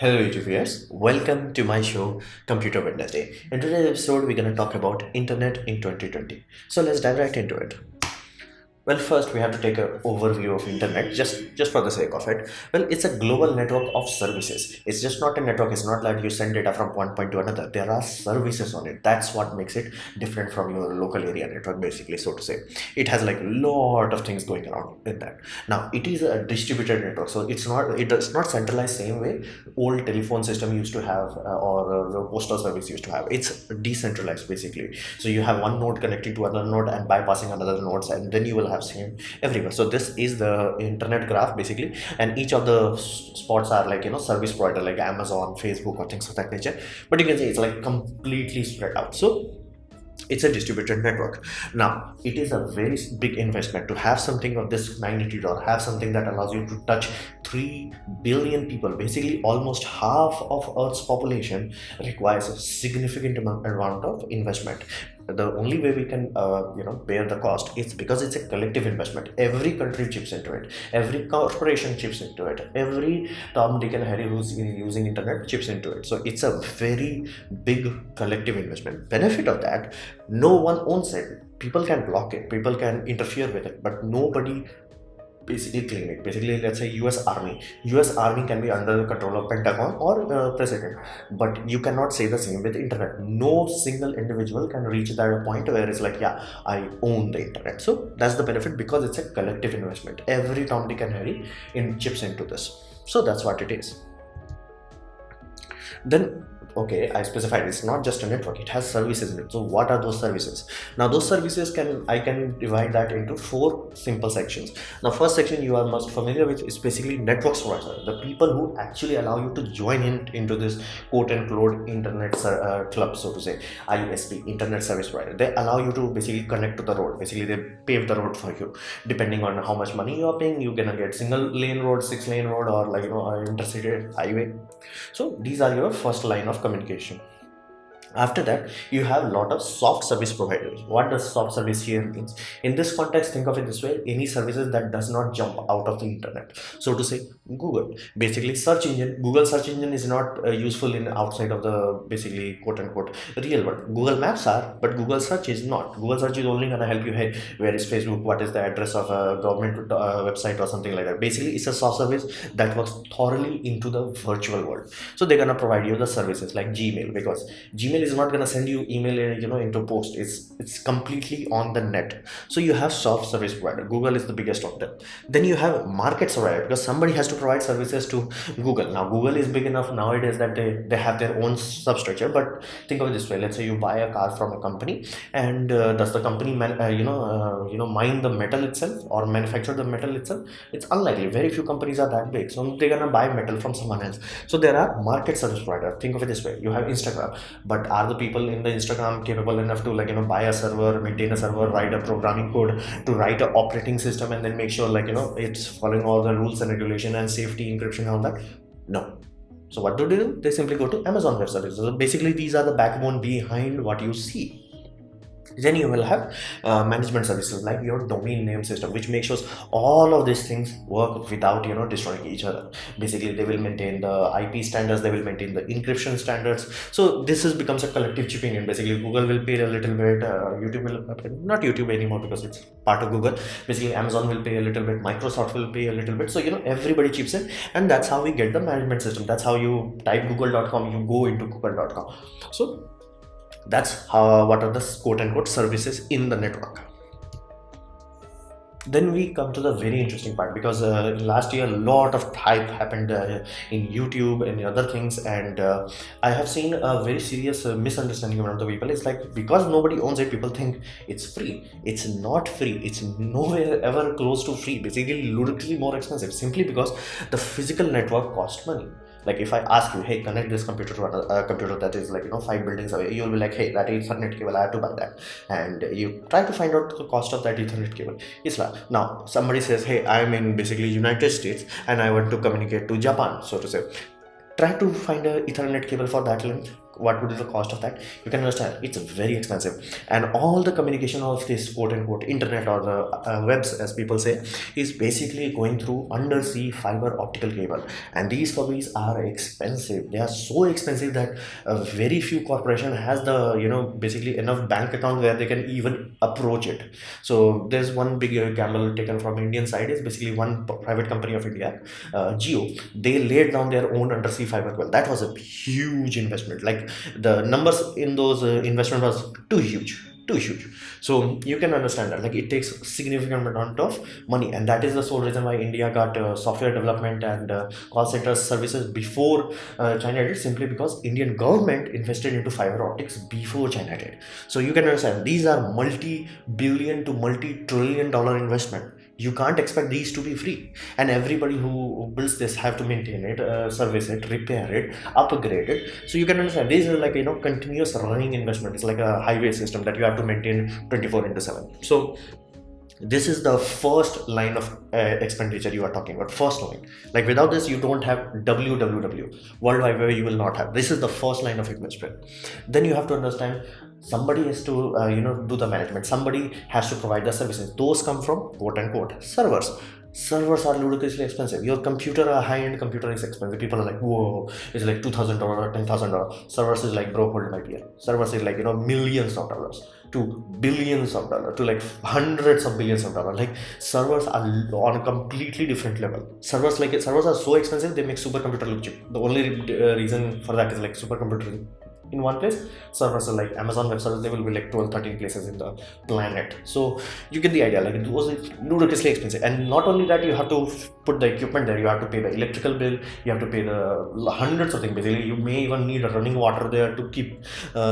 Hello YouTube viewers, welcome to my show Computer Wednesday. In today's episode, we're going to talk about internet in 2020. So let's dive right into it. Well, first we have to take an overview of internet just for the sake of it. Well, it's a global network of services. It's just not a network. It's not like you send data from one point to another. There are services on it. That's what makes it different from your local area network, basically, so to say. It has like a lot of things going around in that. Now, it is a distributed network, so it's not centralized same way old telephone system used to have or the postal service used to have. It's decentralized basically. So you have one node connecting to another node and bypassing another nodes, and then you will have same everywhere. So this is the internet graph basically, and each of the spots are like service provider like Amazon, Facebook, or things of that nature. But you can see it's like completely spread out. So it's a distributed network. Now it is a very big investment to have something of this magnitude, or have something that allows you to touch 3 billion people. Basically almost half of Earth's population requires a significant amount of investment. The only way we can bear the cost is because it's a collective investment. Every country chips into it, every corporation chips into it, every Tom, Dick and Harry who's using internet chips into it. So it's a very big collective investment. Benefit of that, no one owns it. People can block it, people can interfere with it, but nobody basically claim it. Basically, let's say US Army can be under the control of Pentagon or president, but you cannot say the same with internet. No single individual can reach that point where it's like, yeah, I own the internet. So that's the benefit, because it's a collective investment. Every Tom, Dick and Harry in chips into this. So that's what it is. Then okay, I specified it's not just a network, it has services in it. So what are those services? Now those services I can divide that into 4 simple sections. Now first section you are most familiar with is basically network provider, the people who actually allow you to join into this quote unquote internet club, so to say. ISP, internet service provider, they allow you to basically connect to the road. Basically they pave the road for you. Depending on how much money you are paying, you're gonna get single lane road, 6-lane road, or like intercity highway. So these are your first line of communication. After that, you have a lot of soft service providers. What does soft service here means? In this context, think of it this way: any services that does not jump out of the internet. So to say, Google, basically search engine. Google search engine is not useful in outside of the basically quote unquote real world. Google Maps are, but Google search is not. Google search is only gonna help you. Hey, where is Facebook? What is the address of a government website or something like that? Basically, it's a soft service that works thoroughly into the virtual world. So they're gonna provide you the services like Gmail, because Gmail is not going to send you email into post. It's completely on the net. So you have soft service provider. Google is the biggest of them. Then you have market provider, because somebody has to provide services to Google. Now Google is big enough nowadays that they have their own substructure. But think of it this way: let's say you buy a car from a company, and does the company mine the metal itself or manufacture the metal itself? It's unlikely. Very few companies are that big, so they're gonna buy metal from someone else. So there are market service provider. Think of it this way: you have Instagram, but are the people in the Instagram capable enough to buy a server, maintain a server, write a programming code to write an operating system, and then make sure it's following all the rules and regulation and safety, encryption, and all that? No. So what do? They simply go to Amazon Web Services. So basically these are the backbone behind what you see. Then you will have management services like your domain name system, which makes sure all of these things work without destroying each other. Basically they will maintain the IP standards, they will maintain the encryption standards. So this becomes a collective chipping in. Basically Google will pay a little bit, YouTube will not YouTube anymore because it's part of Google. Basically Amazon will pay a little bit, Microsoft will pay a little bit. So everybody chips in, and that's how we get the management system. That's how you type google.com, you go into google.com. So that's how, what are the quote unquote services in the network. Then we come to the very interesting part, because last year a lot of hype happened in YouTube and other things, and I have seen a very serious misunderstanding among the people. It's like, because nobody owns it, people think it's free. It's not free. It's nowhere ever close to free. Basically ludicrously more expensive, simply because the physical network costs money. Like if I ask you, hey, connect this computer to a computer that is 5 buildings away, you'll be like, hey, that Ethernet cable, I have to buy that. And you try to find out the cost of that Ethernet cable. It's like, now somebody says, hey, I'm in basically United States and I want to communicate to Japan, so to say. Try to find a Ethernet cable for that length. what would be the cost of that, you can understand it's very expensive. And all the communication of this quote unquote internet or the webs, as people say, is basically going through undersea fiber optical cable. And these puppies are expensive. They are so expensive that very few corporation has the, basically enough bank account where they can even approach it. So there's one big gamble taken from Indian side is basically one private company of India, Geo. They laid down their own undersea fiber cable. That was a huge investment. Like the numbers in those investment was too huge, too huge. So you can understand that like it takes significant amount of money, and that is the sole reason why India got software development and call center services before China did, simply because Indian government invested into fiber optics before China did. So you can understand these are multi-billion to multi-trillion dollar investment. You can't expect these to be free, and everybody who builds this have to maintain it, service it, repair it, upgrade it. So you can understand these are like continuous running investment. It's like a highway system that you have to maintain 24/7. So this is the first line of expenditure you are talking about, first line. Like without this you don't have www, World Wide Web, you will not have. This is the first line of investment. Then you have to understand somebody has to do the management, somebody has to provide the services. Those come from quote unquote servers. Servers are ludicrously expensive. Your computer, a high-end computer, is expensive. People are like, whoa, it's like $2,000 or $10,000. Servers is like, bro, hold my beer. Servers is like millions of dollars to billions of dollars to like hundreds of billions of dollars. Like servers are on a completely different level. Servers are so expensive, they make supercomputer look cheap. The only reason for that is like supercomputer in one place. Servers are like Amazon Web Services, they will be like 12-13 places in the planet. So you get the idea, like those are ludicrously expensive. And not only that, you have to put the equipment there, you have to pay the electrical bill, you have to pay the hundreds of things. Basically you may even need a running water there to keep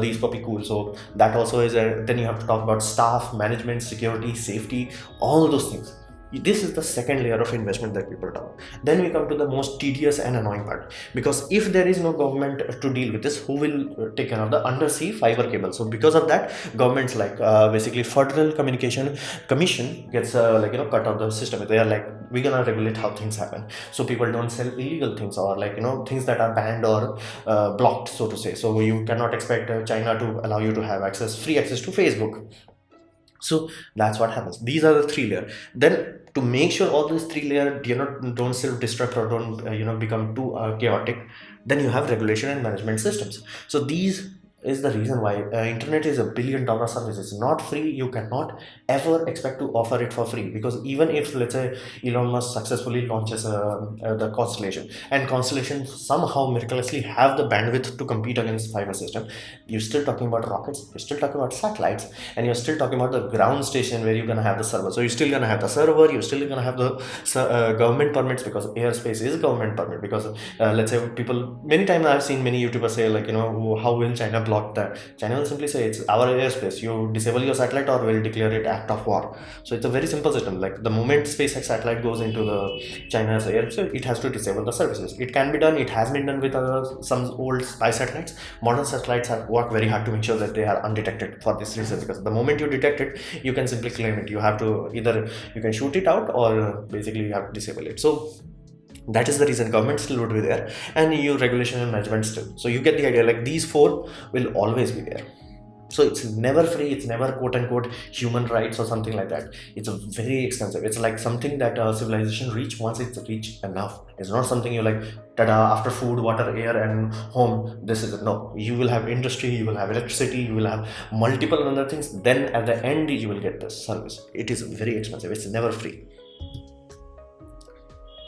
these puppy cool. So that also is then you have to talk about staff, management, security, safety, all those things. This is the second layer of investment that people talk. Then we come to the most tedious and annoying part, because if there is no government to deal with this, who will take care of the undersea fiber cable? So because of that, governments like basically Federal Communication Commission gets cut out the system. They are like, we're gonna regulate how things happen, so people don't sell illegal things or like things that are banned or blocked, so to say. So you cannot expect China to allow you to have free access to Facebook. So that's what happens. These are the three layer. Then to make sure all these three layer don't self-destruct or don't become too chaotic, then you have regulation and management systems. So these is the reason why internet is $1 billion service. It's not free. You cannot ever expect to offer it for free, because even if, let's say, Elon Musk successfully launches the Constellation, and Constellation somehow miraculously have the bandwidth to compete against fiber system, you're still talking about rockets, you're still talking about satellites, and you're still talking about the ground station where you're gonna have the server. So you're still gonna have the server, you're still gonna have the government permits, because airspace is government permit. Because let's say people, many times I've seen many YouTubers say like, how will China block that? China will simply say it's our airspace, you disable your satellite or we'll declare it act of war. So it's a very simple system. Like the moment SpaceX satellite goes into the China's airspace, it has to disable the services. It can be done, it has been done with some old spy satellites. Modern satellites have worked very hard to make sure that they are undetected for this reason, because the moment you detect it, you can simply claim it. You have to either you can shoot it out or basically you have to disable it. So that is the reason government still would be there, and EU regulation and management still. So you get the idea, like these four will always be there. So it's never free, it's never quote unquote human rights or something like that. It's very expensive. It's like something that civilization reach once it's reached enough. It's not something you like tada, after food, water, air and home, this is it. No, you will have industry, you will have electricity, you will have multiple other things, then at the end you will get the service. It is very expensive, it's never free.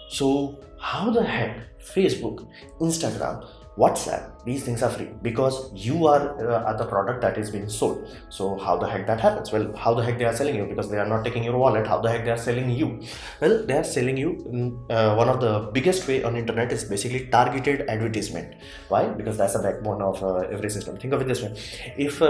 So how the heck Facebook, Instagram, WhatsApp, these things are free? Because you are the product that is being sold. So how the heck that happens? Well, how the heck they are selling you? Because they are not taking your wallet. How the heck they are selling you? Well, they are selling you one of the biggest way on internet is basically targeted advertisement. Why? Because that's the backbone of every system. Think of it this way. If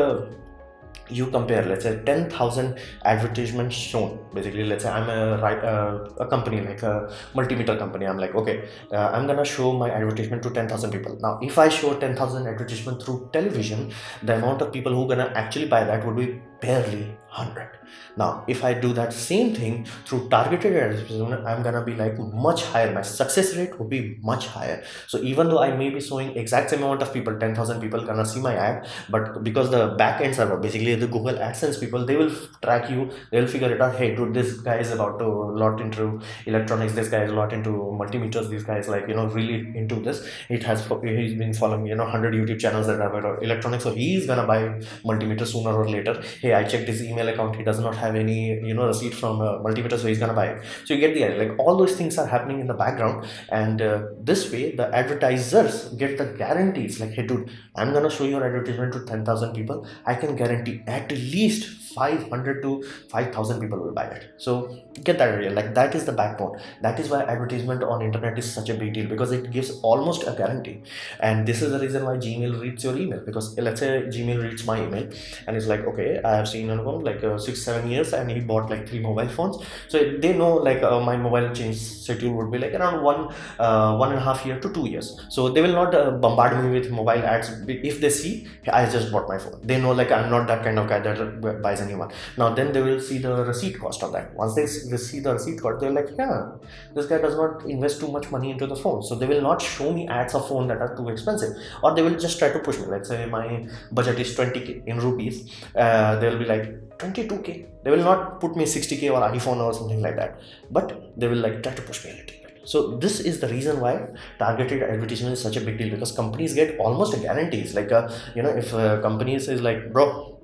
you compare, let's say 10,000 advertisements shown. Basically, let's say I'm a company like a multimeter company. I'm like, okay, I'm gonna show my advertisement to 10,000 people. Now if I show 10,000 advertisement through television, the amount of people who gonna actually buy that would be barely 100. Now if I do that same thing through targeted advertisement, I'm gonna be like much higher, my success rate would be much higher. So even though I may be showing exact same amount of people, 10,000 people gonna see my ad, but because the back end server, basically the Google AdSense people, they will track you, they will figure it out. Hey dude, this guy is about to lot into electronics, this guy is a lot into multimeters, this guy is like, you know, really into this. He's been following, you know, 100 YouTube channels that are about electronics, so he's gonna buy multimeter sooner or later. Hey, I checked his email account, he does not have any, you know, receipt from multimeter, so he's gonna buy it. So you get the idea, like all those things are happening in the background, and this way the advertisers get the guarantees, like, hey dude, I'm gonna show your advertisement to 10,000 people, I can guarantee at least 500 to 5,000 people will buy it. So get that idea, like that is the backbone. That is why advertisement on internet is such a big deal, because it gives almost a guarantee. And this is the reason why Gmail reads your email, because let's say Gmail reads my email and it's like, okay, I have seen Anupam like 6-7 years and he bought like 3 mobile phones, so they know like my mobile change schedule would be like around 1.5 year to 2 years. So they will not bombard me with mobile ads. If they see, hey, I just bought my phone, they know like I'm not that kind of guy that buys anyone. Now then they will see the receipt cost of that. Once they see the receipt cost, they're like, yeah, this guy does not invest too much money into the phone, so they will not show me ads of phone that are too expensive, or they will just try to push me. Let's say my budget is 20k in rupees, they'll be like 22k, they will not put me 60k or iPhone or something like that, but they will like try to push me a little bit. So this is the reason why targeted advertisement is such a big deal, because companies get almost a guarantees. Like you know, if companies is like, bro,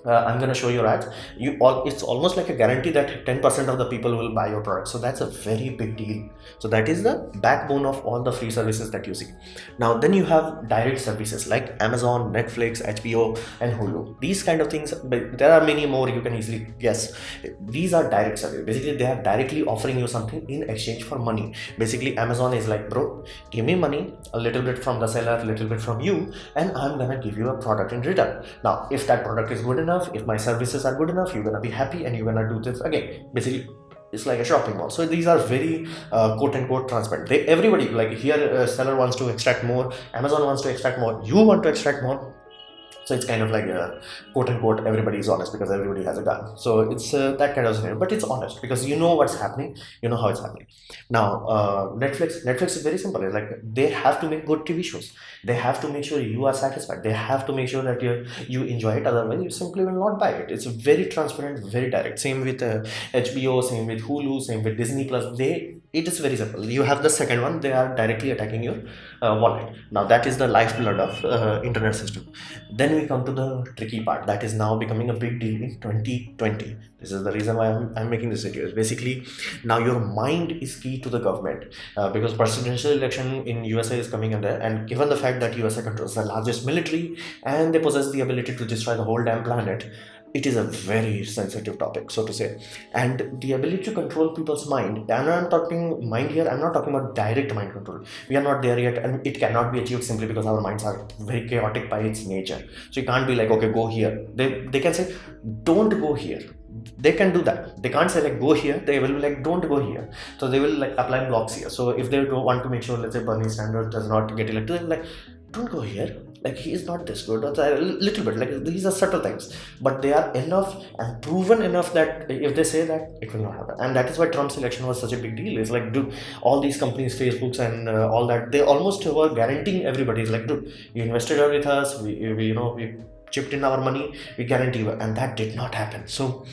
I'm gonna show your ads, it's almost like a guarantee that 10% of the people will buy your product. So that's a very big deal. So that is the backbone of all the free services that you see. Now then you have direct services like Amazon, Netflix, HBO and Hulu. These kind of things, but there are many more you can easily guess. These are direct services. Basically they are directly offering you something in exchange for money. Basically Amazon is like, bro, give me money, a little bit from the seller, a little bit from you, and I'm gonna give you a product in return. Now if that product is good enough, if my services are good enough, you're gonna be happy and you're gonna do this again. Basically it's like a shopping mall. So these are very quote unquote transparent. Everybody, like here seller wants to extract more, Amazon wants to extract more, you want to extract more. So it's kind of like a quote unquote everybody is honest because everybody has a gun. So it's that kind of scenario, but it's honest because you know what's happening, you know how it's happening. Now Netflix is very simple. It's like they have to make good TV shows, they have to make sure you are satisfied, they have to make sure that you enjoy it, otherwise you simply will not buy it. It's very transparent, very direct. Same with HBO, same with Hulu, same with Disney Plus. It is very simple. You have the second one, they are directly attacking your wallet. Now that is the lifeblood of internet system. Then we come to the tricky part that is now becoming a big deal in 2020. This is the reason why I'm making this video. Basically now your mind is key to the government, because presidential election in USA is coming in there, and given the fact that USA controls the largest military and they possess the ability to destroy the whole damn planet, it is a very sensitive topic, so to say. And the ability to control people's mind, and I'm talking mind here, I'm not talking about direct mind control. We are not there yet, and it cannot be achieved simply because our minds are very chaotic by its nature. So you can't be like, okay, go here. They can say, don't go here. They can do that. They can't say like go here, they will be like don't go here. So they will like apply blocks here. So if they don't want to make sure, let's say Bernie Sanders does not get elected, they're like, don't go here, like he is not this good, or a little bit, like these are subtle things, but they are enough and proven enough that if they say that, it will not happen. And that is why Trump's election was such a big deal. It's like, dude, all these companies, Facebooks and all that, they almost were guaranteeing everybody. It's like, dude, you invested with us, we chipped in our money, we guarantee you, and that did not happen. So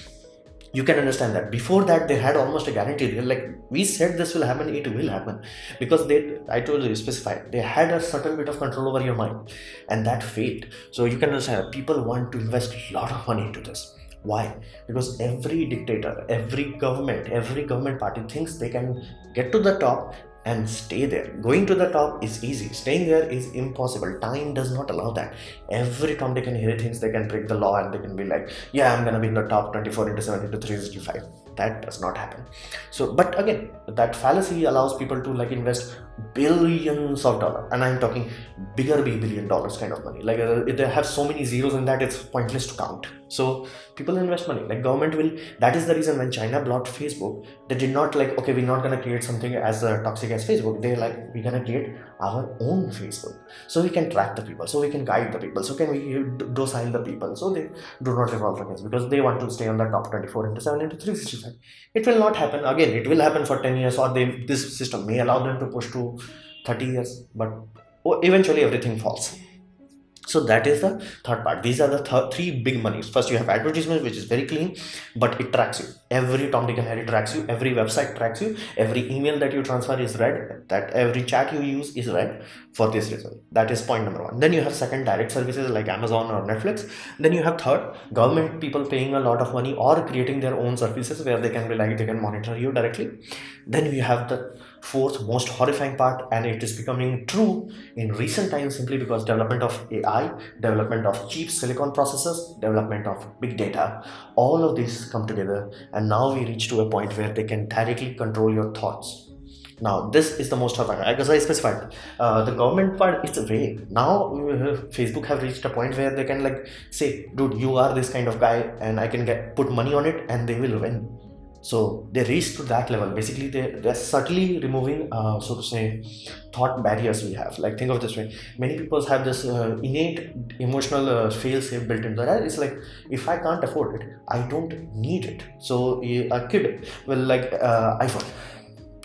you can understand that before that they had almost a guarantee. They're like, we said this will happen, it will happen, because I told you, specified, they had a certain bit of control over your mind, and that failed. So you can understand people want to invest a lot of money into this. Why? Because every dictator, every government party thinks they can get to the top and stay there. Going to the top is easy, staying there is impossible. Time does not allow that. Every time they can hear things, they can break the law and they can be like, yeah, I'm gonna be in the top 24/7 into 365. That does not happen. So, but again, that fallacy allows people to like invest billions of dollars, and I'm talking bigger $1 billion kind of money. Like if they have so many zeros in that, it's pointless to count. So people invest money, like government will. That is the reason when China blocked Facebook, they did not like, okay, we're not gonna create something as toxic as Facebook. They're like, we're gonna create our own Facebook, so we can track the people, so we can guide the people, so can we docile the people, so they do not revolve against because they want to stay on the top 24 into 7 into 365. It will not happen again. It will happen for 10 years, or this system may allow them to push to 30 years, but eventually everything falls. So that is the third part. These are the three big monies. First, you have advertisement, which is very clean, but it tracks you. Every Tom, Dick, and Harry tracks you. Every website tracks you. Every email that you transfer is read. That every chat you use is read for this reason. That is point number one. Then you have second, direct services like Amazon or Netflix. Then you have third, government people paying a lot of money or creating their own services where they can monitor you directly. Then you have the fourth most horrifying part, and it is becoming true in recent times simply because development of AI, development of cheap silicon processors, development of big data, all of these come together, and now we reach to a point where they can directly control your thoughts. Now this is the most horrifying, because I specified the government part. It's vague now. Facebook have reached a point where they can like say, dude, you are this kind of guy and I can put money on it and they will win. So they reach to that level. Basically, they're subtly removing, so to say, thought barriers we have. Like, think of this way: many people have this innate emotional fail-safe built into that. It's like, if I can't afford it, I don't need it. So a kid will like iPhone.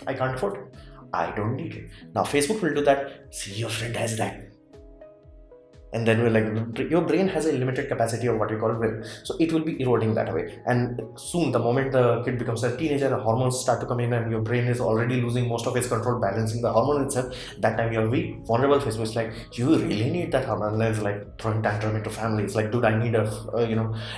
I can't afford it. I don't need it. Now Facebook will do that. See, your friend has that. And then we're like, your brain has a limited capacity of what we call will, so it will be eroding that way. And soon, the moment the kid becomes a teenager, the hormones start to come in, and your brain is already losing most of its control, balancing the hormone itself. That time you're weak, vulnerable. Facebook is like, you really need that hormone. And it's like throwing tantrum into family. It's like, dude, I need a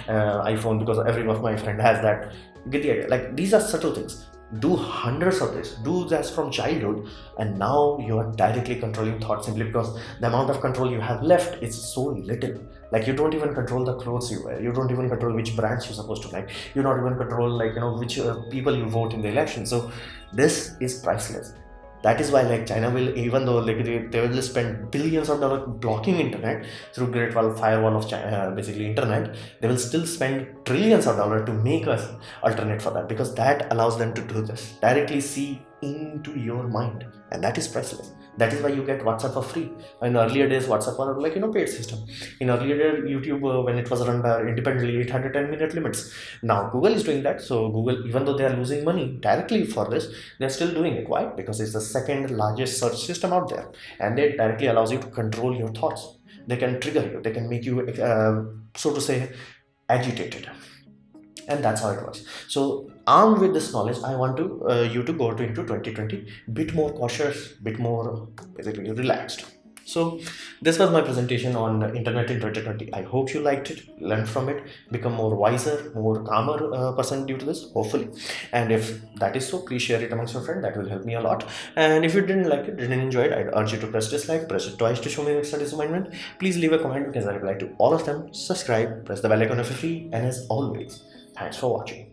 iPhone because every of my friend has that. You get the idea? Like, these are subtle things. Do hundreds of this, do that from childhood, and now you are directly controlling thoughts simply because the amount of control you have left is so little. Like, you don't even control the clothes you wear, you don't even control which brands you're supposed to like, you don't even control like which people you vote in the election. So this is priceless. That is why like China will, even though like they will spend billions of dollars blocking internet through Great Wall firewall of China, basically internet, they will still spend trillions of dollars to make us alternate for that, because that allows them to do this, directly see into your mind, and that is priceless. That is why you get WhatsApp for free. In earlier days, WhatsApp was like paid system. In earlier days, YouTube when it was run independently, it had a 10-minute limits. Now Google is doing that. So Google, even though they are losing money directly for this, they're still doing it. Why? Because it's the second largest search system out there, and it directly allows you to control your thoughts. They can trigger you. They can make you, so to say, agitated. And that's how it works. So armed with this knowledge, I want to you to go into 2020 bit more cautious, bit more basically relaxed. So this was my presentation on internet in 2020. I hope you liked it, learned from it, become more wiser, more calmer person due to this, hopefully. And if that is so, please share it amongst your friends. That will help me a lot. And if you didn't like it, didn't enjoy it, I'd urge you to press dislike, press it twice to show me extra disappointment. Please leave a comment because I reply to all of them. Subscribe, press the bell icon if you're free, and as always, thanks for watching.